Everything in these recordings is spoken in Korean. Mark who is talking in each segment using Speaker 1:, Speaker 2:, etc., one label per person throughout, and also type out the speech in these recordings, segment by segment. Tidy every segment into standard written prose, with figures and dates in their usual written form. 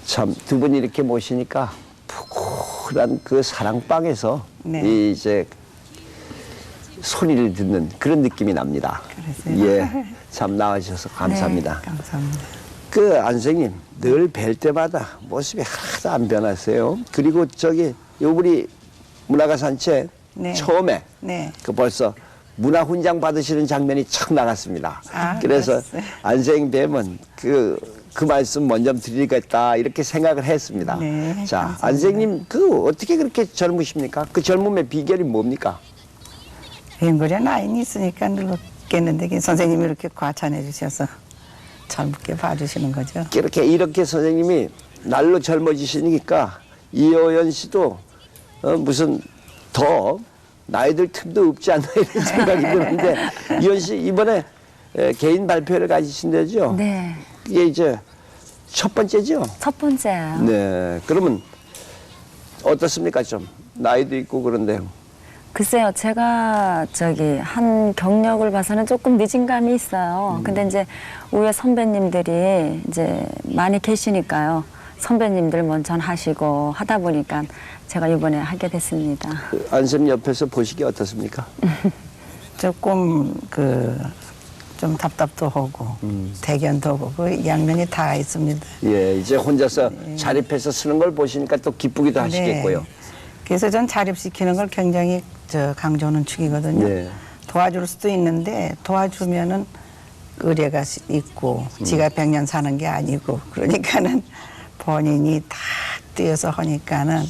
Speaker 1: 참 두 분이 이렇게 모시니까 푸근한 그 사랑방에서
Speaker 2: 네.
Speaker 1: 이제 소리를 듣는 그런 느낌이 납니다.
Speaker 2: 그러세요?
Speaker 1: 예, 참 나와주셔서 감사합니다.
Speaker 2: 네, 감사합니다.
Speaker 1: 그 안 선생님 늘 뵐 때마다 모습이 하나도 안 변하세요. 그리고 저기 우리 문화가산채
Speaker 2: 네.
Speaker 1: 처음에
Speaker 2: 네.
Speaker 1: 그 벌써 문화훈장 받으시는 장면이 척 나갔습니다.
Speaker 2: 아,
Speaker 1: 그래서
Speaker 2: 그랬어요.
Speaker 1: 안 선생님 뵈면 그 말씀 먼저 드리겠다 이렇게 생각을 했습니다.
Speaker 2: 네,
Speaker 1: 자,
Speaker 2: 감사합니다.
Speaker 1: 안 선생님 그 어떻게 그렇게 젊으십니까? 그 젊음의 비결이 뭡니까?
Speaker 2: 웬거리야 나이는 있으니까 늙었겠는데 선생님이 이렇게 과찬해 주셔서 젊게 봐주시는 거죠.
Speaker 1: 이렇게 선생님이 날로 젊어지시니까 이호연 씨도 무슨 더 나이 들 틈도 없지 않나 이런 생각이 드는데 이호연 씨 이번에 개인 발표를 가지신다죠?
Speaker 3: 네.
Speaker 1: 이게 이제 첫 번째죠?
Speaker 3: 첫 번째예요.
Speaker 1: 네. 그러면 어떻습니까? 좀 나이도 있고 그런데.
Speaker 3: 글쎄요, 제가 한 경력을 봐서는 조금 늦은 감이 있어요. 근데 이제 위에 선배님들이 이제 많이 계시니까요. 선배님들 먼저 하시고 하다 보니까 제가 이번에 하게 됐습니다.
Speaker 1: 안 선생님 옆에서 보시기 어떻습니까?
Speaker 2: 조금 좀 답답도 하고 대견도 하고 그 양면이 다 있습니다.
Speaker 1: 예, 이제 혼자서 자립해서 쓰는 걸 보시니까 또 기쁘기도 하시겠고요.
Speaker 2: 네. 그래서 전 자립시키는 걸 굉장히 강조하는 축이거든요.
Speaker 1: 네.
Speaker 2: 도와줄 수도 있는데 도와주면은 의뢰가 있고 지가 100년 사는 게 아니고 그러니까는 본인이 다 뛰어서 하니까는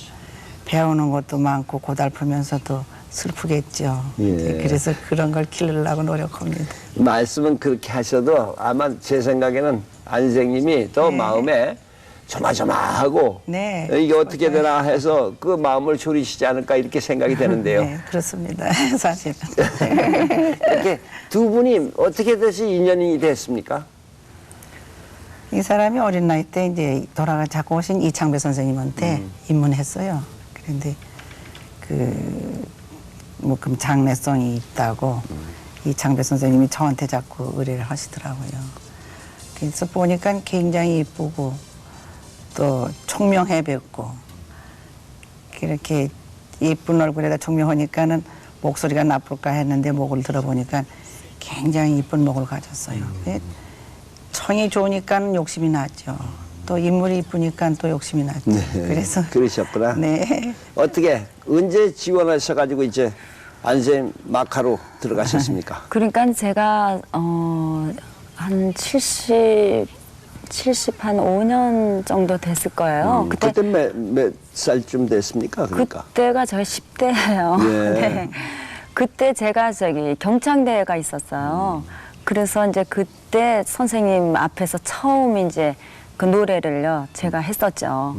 Speaker 2: 배우는 것도 많고 고달프면서도 슬프겠죠.
Speaker 1: 예.
Speaker 2: 그래서 그런 걸 기르려고 노력합니다.
Speaker 1: 말씀은 그렇게 하셔도 아마 제 생각에는 안 선생님이 더
Speaker 2: 네.
Speaker 1: 마음에 조마조마하고
Speaker 2: 네,
Speaker 1: 이게 어떻게
Speaker 2: 맞아요.
Speaker 1: 되나 해서 그 마음을 졸이시지 않을까 이렇게 생각이 되는데요.
Speaker 2: 네, 그렇습니다. 사실은.
Speaker 1: 이렇게 두 분이 어떻게 돼서 인연이 됐습니까?
Speaker 2: 이 사람이 어린 나이 때 이제 자꾸 오신 이창배 선생님한테 입문했어요. 그런데 뭐 그럼 장래성이 있다고 이창배 선생님이 저한테 자꾸 의뢰를 하시더라고요. 그래서 보니까 굉장히 이쁘고 또 총명해 뵙고 그렇게 예쁜 얼굴에다 총명하니까는 목소리가 나쁠까 했는데 목을 들어보니까 굉장히 이쁜 목을 가졌어요. 청이 좋으니까 욕심이 나죠. 또 인물이 이쁘니까 또 욕심이 나죠. 그래서
Speaker 1: 그러셨구나.
Speaker 2: 네.
Speaker 1: 어떻게 언제 지원하셔가지고 이제 안 선생님 마카로 들어가셨습니까?
Speaker 3: 그러니까 제가 한 70 한 5년 정도 됐을 거예요.
Speaker 1: 그때 몇 살쯤 됐습니까? 그러니까.
Speaker 3: 그때가 저희 10대예요.
Speaker 1: 예.
Speaker 3: 네. 그때 제가 경창대회가 있었어요. 그래서 이제 그때 선생님 앞에서 처음 이제 그 노래를요 제가 했었죠.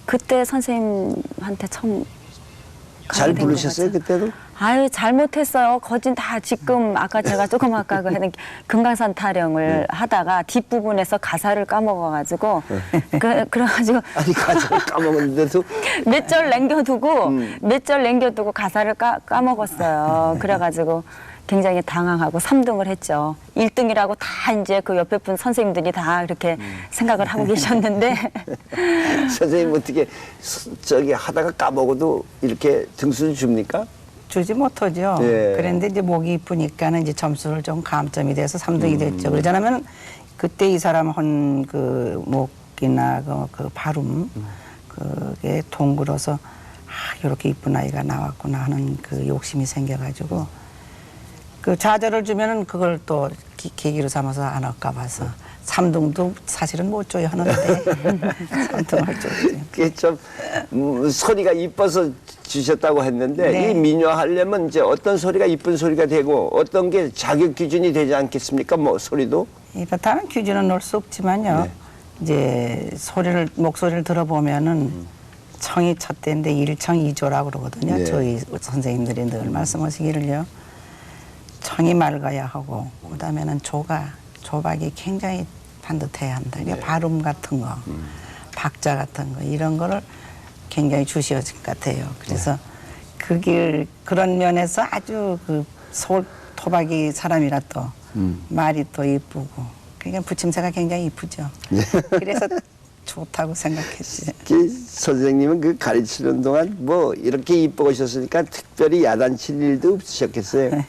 Speaker 3: 그때 선생님한테 처음
Speaker 1: 잘
Speaker 3: 가게 된
Speaker 1: 부르셨어요
Speaker 3: 거죠.
Speaker 1: 그때도?
Speaker 3: 아유 잘못했어요. 거진 다 지금 아까 제가 조금 아까 그 하는 금강산 타령을 하다가 뒷부분에서 가사를 까먹어가지고 그래가지고
Speaker 1: 아니 가사를 까먹었는데도
Speaker 3: 몇 절 남겨두고 가사를 까먹었어요. 그래가지고 굉장히 당황하고 3등을 했죠. 1등이라고 다 이제 그 옆에 분 선생님들이 다 그렇게 생각을 하고 계셨는데
Speaker 1: 선생님 어떻게 저기 하다가 까먹어도 이렇게 등수를 줍니까?
Speaker 2: 주지 못하죠.
Speaker 1: 예.
Speaker 2: 그런데 이제 목이 이쁘니까는 이제 점수를 좀 감점이 돼서 3등이 됐죠. 그러자면 그때 이 사람 한 그 목이나 그 발음 그게 동그러서 이렇게 이쁜 아이가 나왔구나 하는 그 욕심이 생겨가지고 그 좌절을 주면은 그걸 또 계기로 삼아서 안 할까 봐서 3등도 사실은 못 줘야 하는데 3등을 줬지.
Speaker 1: 그게 좀 소리가 이뻐서 주셨다고 했는데
Speaker 2: 네.
Speaker 1: 이 민요하려면 이제 어떤 소리가 이쁜 소리가 되고 어떤 게 자격 기준이 되지 않겠습니까? 뭐 소리도?
Speaker 2: 이렇다는 기준은 넣을 수 없지만요.
Speaker 1: 네.
Speaker 2: 이제 목소리를 들어보면은 청이 첫 대인데 일청 이조라고 그러거든요.
Speaker 1: 네.
Speaker 2: 저희 선생님들이 늘 말씀하시기를요. 청이 맑아야 하고 그다음에는 조박이 굉장히 반듯해야 한다. 그러니까 발음 같은 거, 박자 같은 거 이런 거를 굉장히 주시하신 것 같아요. 그래서 그런 면에서 아주 토박이 사람이라 또 말이 또 이쁘고 그러니까 부침새가 굉장히 이쁘죠. 그래서 좋다고 생각했지.
Speaker 1: 선생님은 그 가르치는 동안 뭐 이렇게 이뻐오셨으니까 특별히 야단칠 일도 없으셨겠어요?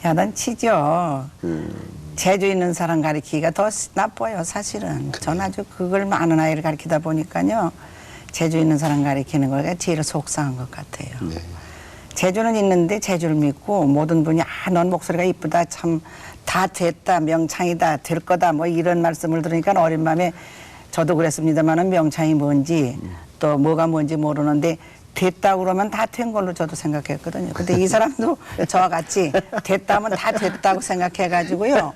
Speaker 2: 야단치죠. 재주 있는 사람 가르치기가 더 나빠요, 사실은. 전 아주 그걸 많은 아이를 가르치다 보니까요. 재주 있는 사람 가르치는 거가 제일 속상한 것 같아요.
Speaker 1: 네.
Speaker 2: 재주는 있는데 재주를 믿고 모든 분이 넌 목소리가 이쁘다, 참 다 됐다, 명창이다, 될 거다 뭐 이런 말씀을 들으니까 어린 마음에 저도 그랬습니다만은 명창이 뭔지 또 뭐가 뭔지 모르는데 됐다고 그러면 다 된 걸로 저도 생각했거든요. 근데 이 사람도 저와 같이 됐다면 다 됐다고 생각해가지고요.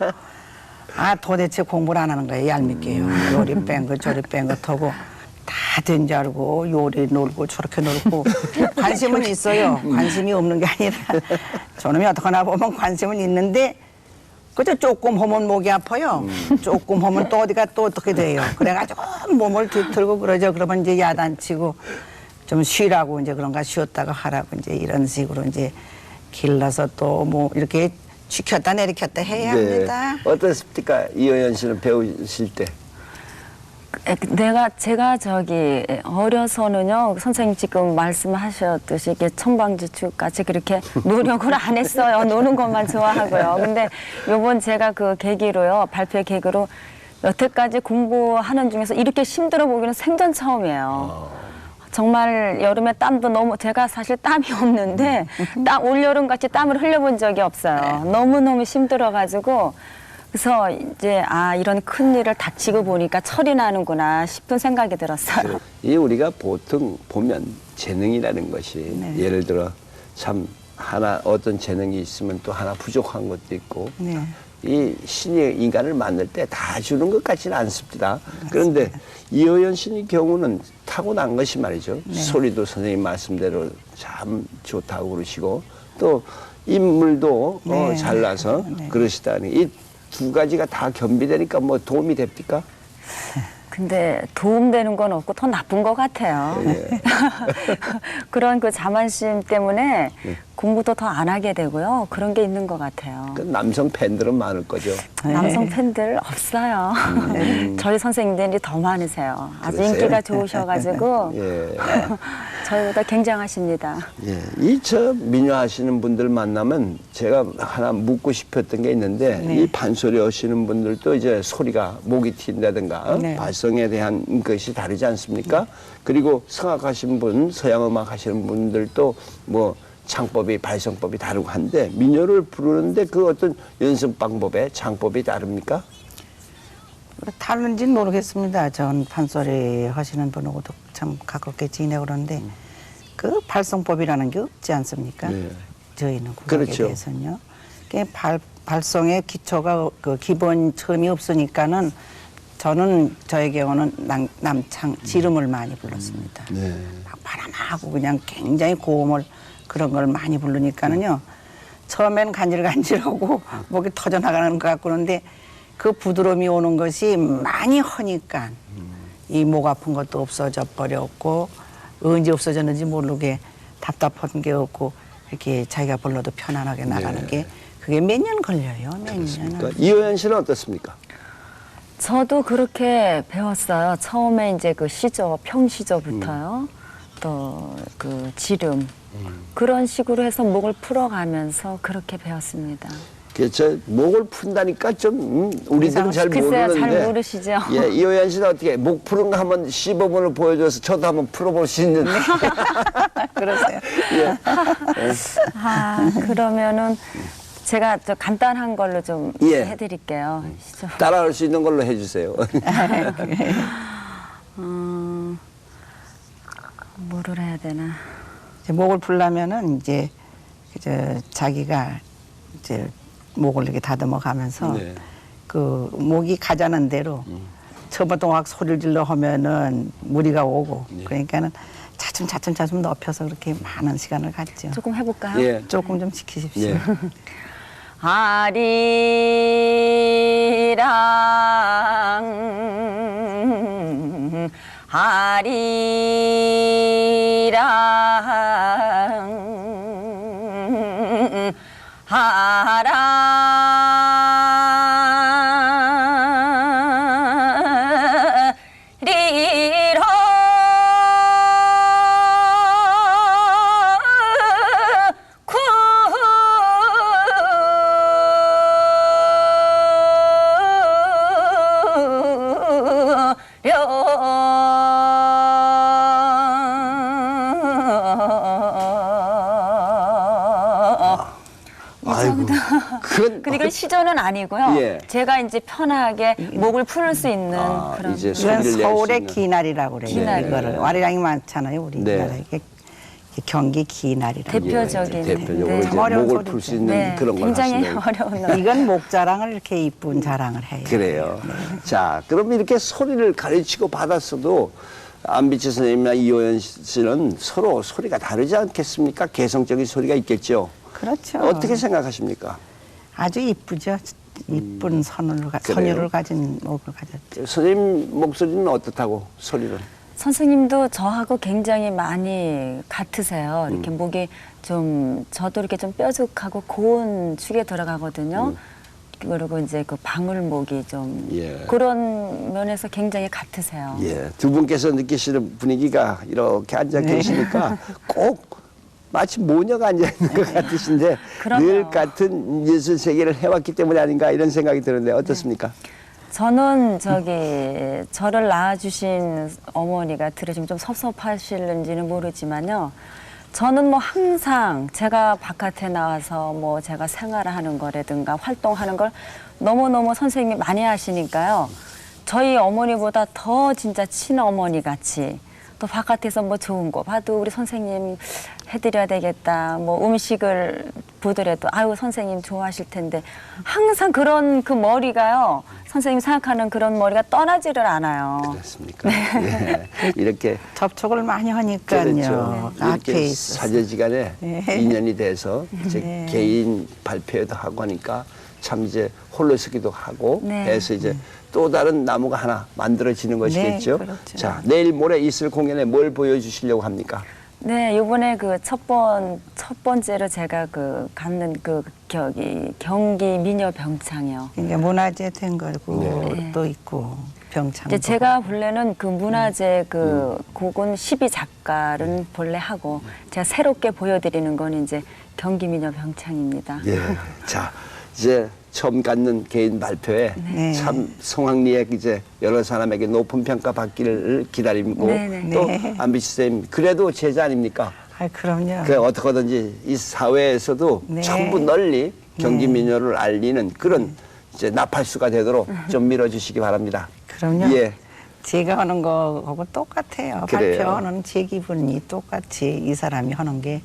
Speaker 2: 도대체 공부를 안 하는 거예요. 얄밉게요. 요리 뺀 거 저리 뺀 거 타고 다 된 줄 알고 요리 놀고 저렇게 놀고 관심은 있어요. 관심이 없는 게 아니라 저놈이 어떡하나 보면 관심은 있는데 그저 조금 하면 목이 아파요. 조금 하면 또 어디가 또 어떻게 돼요. 그래가지고 몸을 뒤틀고 그러죠. 그러면 이제 야단치고 좀 쉬라고 이제 그런가 쉬었다가 하라고 이제 이런 식으로 이제 길러서 또 뭐 이렇게 지켰다 내리켰다 해야 합니다.
Speaker 1: 어떻습니까? 이호연 씨는 배우실 때?
Speaker 3: 제가 어려서는요 선생님 지금 말씀하셨듯이 이렇게 천방지축 같이 그렇게 노력을 안 했어요. 노는 것만 좋아하고요. 근데 요번 제가 그 계기로요 발표 계기로 여태까지 공부하는 중에서 이렇게 힘들어 보기는 생전 처음이에요. 정말 여름에 땀도 너무 제가 사실 땀이 없는데 올여름 같이 땀을 흘려본 적이 없어요. 너무너무 힘들어가지고 그래서 이제 이런 큰 일을 닥치고 보니까 철이 나는구나 싶은 생각이 들었어요.
Speaker 1: 이 우리가 보통 보면 재능이라는 것이
Speaker 2: 네.
Speaker 1: 예를 들어 참 하나 어떤 재능이 있으면 또 하나 부족한 것도 있고
Speaker 2: 네.
Speaker 1: 이 신이 인간을 만들 때 다 주는 것 같지는 않습니다. 그런데 이호연 씨의 경우는 타고난 것이 말이죠. 소리도 선생님 말씀대로 참 좋다고 그러시고 또 인물도
Speaker 2: 네.
Speaker 1: 잘나서
Speaker 2: 네.
Speaker 1: 그러시다니 이 두 가지가 다 겸비되니까 뭐 도움이 됩니까?
Speaker 3: 근데 도움되는 건 없고 더 나쁜 것 같아요.
Speaker 1: 예.
Speaker 3: 그런 그 자만심 때문에 공부도 더 안 하게 되고요. 그런 게 있는 것 같아요.
Speaker 1: 그 남성 팬들은 많을 거죠.
Speaker 3: 남성 팬들 없어요. 저희 선생님들이 더 많으세요. 아주
Speaker 1: 그러세요?
Speaker 3: 인기가 좋으셔가지고
Speaker 1: 예.
Speaker 3: 저희보다 굉장하십니다.
Speaker 1: 예. 이 저 민요하시는 분들 만나면 제가 하나 묻고 싶었던 게 있는데
Speaker 2: 네.
Speaker 1: 이 판소리 하시는 분들도 이제 소리가 목이 튄다든가
Speaker 2: 네.
Speaker 1: 발성에 대한 것이 다르지 않습니까? 그리고 성악하신 분, 서양음악 하시는 분들도 뭐 창법이 발성법이 다르고 한데 민요를 부르는데 그 어떤 연습 방법에 창법이 다릅니까?
Speaker 2: 다른지는 모르겠습니다. 전 판소리 하시는 분하고도 참 가깝게 지내고 그러는데 그 발성법이라는 게 없지 않습니까?
Speaker 1: 네.
Speaker 2: 저희는 국악에
Speaker 1: 그렇죠.
Speaker 2: 대해서는요. 발성의 기초가 그 기본 처음이 없으니까는 저는 저의 경우는 남창 지름을 많이 불렀습니다.
Speaker 1: 네.
Speaker 2: 막 바람하고 그냥 굉장히 고음을 그런 걸 많이 부르니까는요. 처음엔 간질간질하고 목이 터져나가는 것 같고 그런데 그 부드러움이 오는 것이 많이 허니까 이 목 아픈 것도 없어져 버렸고 언제 없어졌는지 모르게 답답한 게 없고 이렇게 자기가 불러도 편안하게 나가는 게 그게 몇 년 걸려요. 몇 년.
Speaker 1: 그러니까 이호연 씨는 어떻습니까?
Speaker 3: 저도 그렇게 배웠어요. 처음에 이제 그 시조, 평시조부터요. 또 그 지름. 그런 식으로 해서 목을 풀어가면서 그렇게 배웠습니다.
Speaker 1: 저 목을 푼다니까 좀 우리들은 잘
Speaker 3: 글쎄요,
Speaker 1: 모르는데.
Speaker 3: 잘 모르시죠?
Speaker 1: 예, 이호연 씨는 어떻게 목 푸는 거 한번 시범을 보여줘서 저도 한번 풀어볼 수 있는.
Speaker 2: 그러세요.
Speaker 1: 예.
Speaker 3: 아, 그러면은 제가 저 간단한 걸로 좀
Speaker 1: 예.
Speaker 3: 해드릴게요. 시죠.
Speaker 1: 따라할 수 있는 걸로 해주세요.
Speaker 3: 뭐를 해야 되나?
Speaker 2: 이제 목을 풀려면은 이제 자기가 이제 목을 이렇게 다듬어 가면서
Speaker 1: 네.
Speaker 2: 그 목이 가자는 대로 처음부터 막 소리를 질러 하면은 무리가 오고 그러니까는 차츰 높여서 그렇게 많은 시간을 갖죠.
Speaker 3: 조금 해볼까요?
Speaker 1: 예.
Speaker 2: 조금 좀 지키십시오.
Speaker 1: 예.
Speaker 3: 아리랑 하라리로
Speaker 1: 아이고. 그건
Speaker 3: 그러니까 시조는 아니고요.
Speaker 1: 예.
Speaker 3: 제가 이제 편하게 목을 풀 수 있는 그런.
Speaker 1: 이제
Speaker 2: 이건
Speaker 1: 소리를 낼수
Speaker 2: 서울의
Speaker 1: 있는.
Speaker 2: 기날이라고 그래요.
Speaker 3: 기날.
Speaker 2: 이거를 와리랑이 많잖아요. 우리나라에
Speaker 1: 네.
Speaker 2: 이게 경기 기날이라고.
Speaker 3: 대표적인.
Speaker 1: 대표적으로
Speaker 3: 네.
Speaker 1: 이제
Speaker 2: 참 어려운
Speaker 1: 목을
Speaker 2: 소리죠.
Speaker 1: 풀 수 있는
Speaker 3: 네,
Speaker 1: 그런 걸
Speaker 3: 굉장히
Speaker 1: 하시는.
Speaker 3: 어려운 노래.
Speaker 2: 이건 목 자랑을 이렇게 이쁜 자랑을 해요.
Speaker 1: 그래요. 자, 그럼 이렇게 소리를 가르치고 받았어도 안비치 선생님이나 이호연 씨는 서로 소리가 다르지 않겠습니까? 개성적인 소리가 있겠죠.
Speaker 2: 그렇죠.
Speaker 1: 어떻게 생각하십니까?
Speaker 2: 아주 이쁘죠. 이쁜 선율을 가진 목을 가졌죠.
Speaker 1: 선생님 목소리는 어떻다고 소리는?
Speaker 3: 선생님도 저하고 굉장히 많이 같으세요. 이렇게 목이 좀 저도 이렇게 좀 뾰족하고 고운 축에 들어가거든요. 그리고 이제 그 방울목이 좀
Speaker 1: 예.
Speaker 3: 그런 면에서 굉장히 같으세요.
Speaker 1: 예, 두 분께서 느끼시는 분위기가 이렇게 앉아 계시니까 꼭 마치 모녀가 앉아 있는 것 같으신데
Speaker 3: 그럼요.
Speaker 1: 늘 같은 예술 세계를 해왔기 때문이 아닌가 이런 생각이 드는데 어떻습니까?
Speaker 3: 저는 저를 낳아주신 어머니가 들으시면 좀 섭섭하실는지는 모르지만요. 저는 뭐 항상 제가 바깥에 나와서 뭐 제가 생활하는 거라든가 활동하는 걸 너무너무 선생님이 많이 하시니까요. 저희 어머니보다 더 진짜 친어머니 같이 또 또 바깥에서 뭐 좋은 거 봐도 우리 선생님 해드려야 되겠다. 뭐 음식을 보더라도 아유 선생님 좋아하실 텐데 항상 그런 그 머리가요. 선생님 생각하는 그런 머리가 떠나지를 않아요.
Speaker 1: 그렇습니까? 예. 이렇게
Speaker 2: 접촉을 많이 하니까요.
Speaker 1: 그렇죠.
Speaker 2: 앞에
Speaker 1: 이렇게
Speaker 2: 있어서.
Speaker 1: 사제지간에
Speaker 2: 네.
Speaker 1: 인연이 돼서 이제
Speaker 2: 네.
Speaker 1: 개인 발표도 하고 하니까 참 이제 홀로 서기도 하고
Speaker 3: 네.
Speaker 1: 해서 이제 또 다른 나무가 하나 만들어지는 것이겠죠.
Speaker 2: 네, 그렇죠.
Speaker 1: 자, 내일 모레 있을 공연에 뭘 보여주시려고 합니까?
Speaker 3: 네, 이번에 그 첫 번째로 제가 그 갖는 그 경기 미녀 병창이요.
Speaker 2: 이제 문화재 된 거고
Speaker 3: 네.
Speaker 2: 또 있고 병창.
Speaker 3: 이제 제가 본래는 그 문화재 그 곡은 12작가를 본래 하고 제가 새롭게 보여드리는 건 이제 경기 미녀 병창입니다.
Speaker 1: 예. 자, 이제 처음 갖는 개인 발표에
Speaker 2: 네.
Speaker 1: 참 성황리에 이제 여러 사람에게 높은 평가 받기를 기다리고
Speaker 3: 네,
Speaker 1: 또
Speaker 2: 네.
Speaker 1: 안비치 선생님 그래도 제자 아닙니까?
Speaker 2: 아, 그럼요.
Speaker 1: 그 어떻게든지 이 사회에서도
Speaker 2: 네.
Speaker 1: 전부 널리 경기 민요를 알리는 그런 이제 나팔수가 되도록 좀 밀어주시기 바랍니다.
Speaker 2: 그럼요.
Speaker 1: 예.
Speaker 2: 제가 하는 거하고 똑같아요.
Speaker 1: 그래요.
Speaker 2: 발표하는 제 기분이 똑같이 이 사람이 하는 게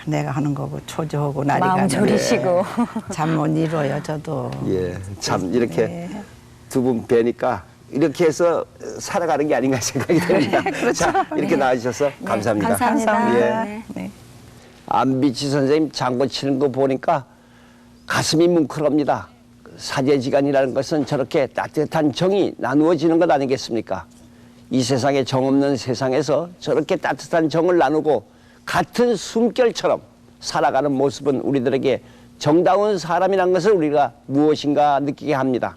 Speaker 2: 내가 하는 거고 초조하고 날이
Speaker 3: 마음
Speaker 2: 가면
Speaker 3: 졸이시고.
Speaker 2: 잠 못 이뤄요 저도.
Speaker 1: 예. 참 이렇게
Speaker 2: 네.
Speaker 1: 두 분 뵈니까 이렇게 해서 살아가는 게 아닌가 생각이 듭니다. 자, 이렇게 나와주셔서 감사합니다.
Speaker 3: 감사합니다.
Speaker 1: 예.
Speaker 3: 네.
Speaker 2: 네.
Speaker 1: 안비치 선생님 장구 치는 거 보니까 가슴이 뭉클합니다. 사제지간이라는 것은 저렇게 따뜻한 정이 나누어지는 것 아니겠습니까? 이 세상에 정 없는 세상에서 저렇게 따뜻한 정을 나누고 같은 숨결처럼 살아가는 모습은 우리들에게 정다운 사람이라는 것을 우리가 무엇인가 느끼게 합니다.